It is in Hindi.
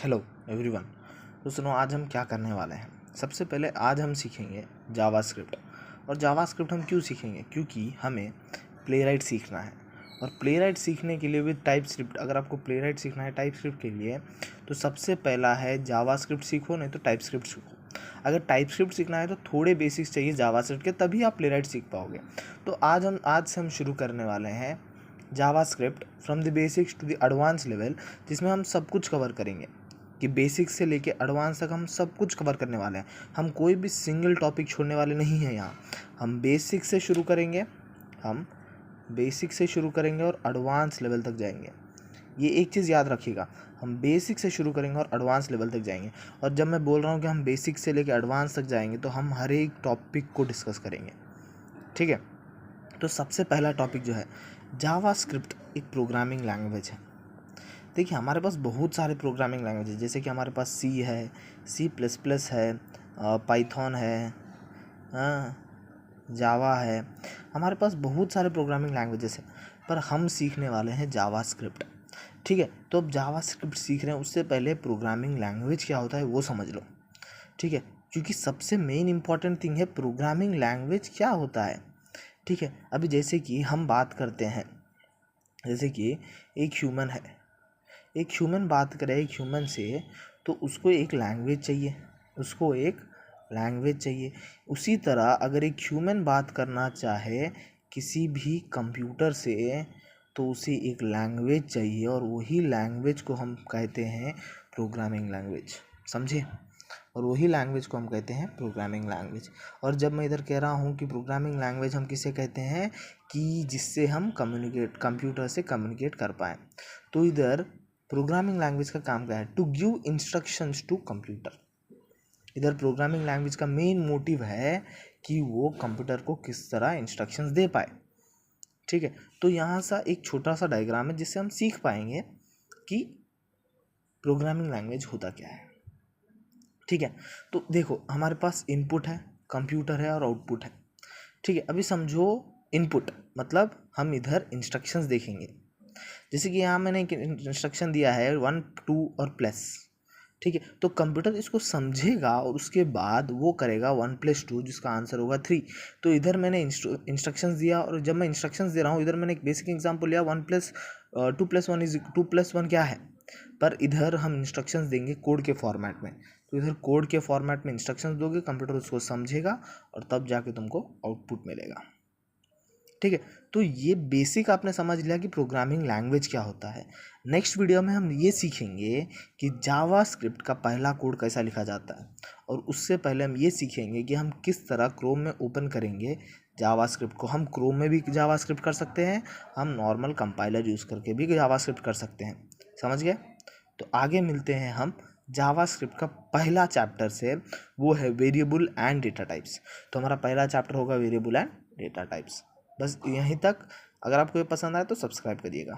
Hello everyone. तो सुनो, आज हम क्या करने वाले हैं। सबसे पहले आज हम सीखेंगे जावास्क्रिप्ट। और जावास्क्रिप्ट हम क्यों सीखेंगे? क्योंकि हमें प्लेराइट सीखना है। और प्लेराइट सीखने के लिए विद टाइपस्क्रिप्ट, अगर आपको प्लेराइट सीखना है टाइपस्क्रिप्ट के लिए, तो सबसे पहला है जावास्क्रिप्ट सीखो, नहीं तो टाइपस्क्रिप्ट सीखो। अगर टाइपस्क्रिप्ट सीखना है तो थोड़े बेसिक्स चाहिए जावास्क्रिप्ट के, तभी आप प्लेराइट सीख पाओगे। तो आज से हम शुरू करने वाले हैं JavaScript from the basics to the advance level, जिसमें हम सब कुछ कवर करेंगे कि बेसिक्स से लेके एडवांस तक हम सब कुछ कवर करने वाले हैं। हम कोई भी सिंगल टॉपिक छोड़ने वाले नहीं हैं यहाँ। हम बेसिक से शुरू करेंगे, और एडवांस लेवल तक जाएंगे। ये एक चीज़ याद रखिएगा, हम बेसिक से शुरू करेंगे और एडवांस लेवल तक जाएंगे। और जब मैं बोल रहा हूँ कि हम बेसिक से लेके एडवांस तक जाएंगे, तो हम हर एक टॉपिक को डिस्कस करेंगे, ठीक है। तो सबसे पहला टॉपिक जो है, जावास्क्रिप्ट एक प्रोग्रामिंग लैंग्वेज है। देखिए, हमारे पास बहुत सारे प्रोग्रामिंग लैंग्वेज है, जैसे कि हमारे पास सी है, C++ है, पाइथन है, जावा है। हमारे पास बहुत सारे प्रोग्रामिंग लैंग्वेजेस हैं, पर हम सीखने वाले हैं जावास्क्रिप्ट, ठीक है। तो अब जावास्क्रिप्ट सीख रहे हैं, उससे पहले प्रोग्रामिंग लैंग्वेज क्या होता है वो समझ लो, ठीक है। क्योंकि सबसे मेन इंपॉर्टेंट थिंग है प्रोग्रामिंग लैंग्वेज क्या होता है, ठीक है। अभी जैसे कि हम बात करते हैं, जैसे कि एक ह्यूमन बात करे एक ह्यूमन से, तो उसको एक लैंग्वेज चाहिए। उसी तरह अगर एक ह्यूमन बात करना चाहे किसी भी कंप्यूटर से, तो उसे एक लैंग्वेज चाहिए, और वही लैंग्वेज को हम कहते हैं प्रोग्रामिंग लैंग्वेज, समझे। और वही लैंग्वेज को हम कहते हैं प्रोग्रामिंग लैंग्वेज। और जब मैं इधर कह रहा हूँ कि प्रोग्रामिंग लैंग्वेज हम किसे कहते हैं, कि जिससे हम कंप्यूटर से कम्युनिकेट कर पाएँ, तो इधर प्रोग्रामिंग लैंग्वेज का काम क्या है? To give instructions to computer. इधर प्रोग्रामिंग लैंग्वेज का मेन मोटिव है कि वो कंप्यूटर को किस तरह इंस्ट्रक्शंस दे पाए, ठीक है। तो यहाँ सा एक छोटा सा डायग्राम है, जिससे हम सीख पाएंगे कि प्रोग्रामिंग लैंग्वेज होता क्या है, ठीक है। तो देखो, हमारे पास इनपुट है, कंप्यूटर है, और आउटपुट है, ठीक है। अभी समझो, इनपुट मतलब हम इधर इंस्ट्रक्शंस देखेंगे। जैसे कि यहाँ मैंने एक इंस्ट्रक्शन दिया है 1 2 और प्लस, ठीक है। तो कंप्यूटर इसको समझेगा और उसके बाद वो करेगा 1 + 2, जिसका आंसर होगा 3। तो इधर मैंने इंस्ट्रक्शंस दिया, और जब मैं इंस्ट्रक्शंस दे रहा हूँ, इधर मैंने एक बेसिक एग्जांपल लिया, 2 + 1 क्या है। पर इधर हम इंस्ट्रक्शंस देंगे कोड के फॉर्मेट में। तो इधर कोड के फॉर्मेट में इंस्ट्रक्शंस दोगे, कंप्यूटर उसको समझेगा, और तब जाके तुमको आउटपुट मिलेगा, ठीक है। तो ये बेसिक आपने समझ लिया कि प्रोग्रामिंग लैंग्वेज क्या होता है। नेक्स्ट वीडियो में हम ये सीखेंगे कि जावास्क्रिप्ट का पहला कोड कैसा लिखा जाता है, और उससे पहले हम ये सीखेंगे कि हम किस तरह क्रोम में ओपन करेंगे जावास्क्रिप्ट को। हम क्रोम में भी जावास्क्रिप्ट कर सकते हैं, हम नॉर्मल कंपाइलर यूज़ करके भी जावास्क्रिप्ट कर सकते हैं, समझ गए। तो आगे मिलते हैं हम जावास्क्रिप्ट का पहला चैप्टर से, वो है वेरिएबल एंड डेटा टाइप्स। तो हमारा पहला चैप्टर होगा वेरिएबल एंड डेटा टाइप्स। बस यहीं तक। अगर आपको ये पसंद आए तो सब्सक्राइब करिएगा।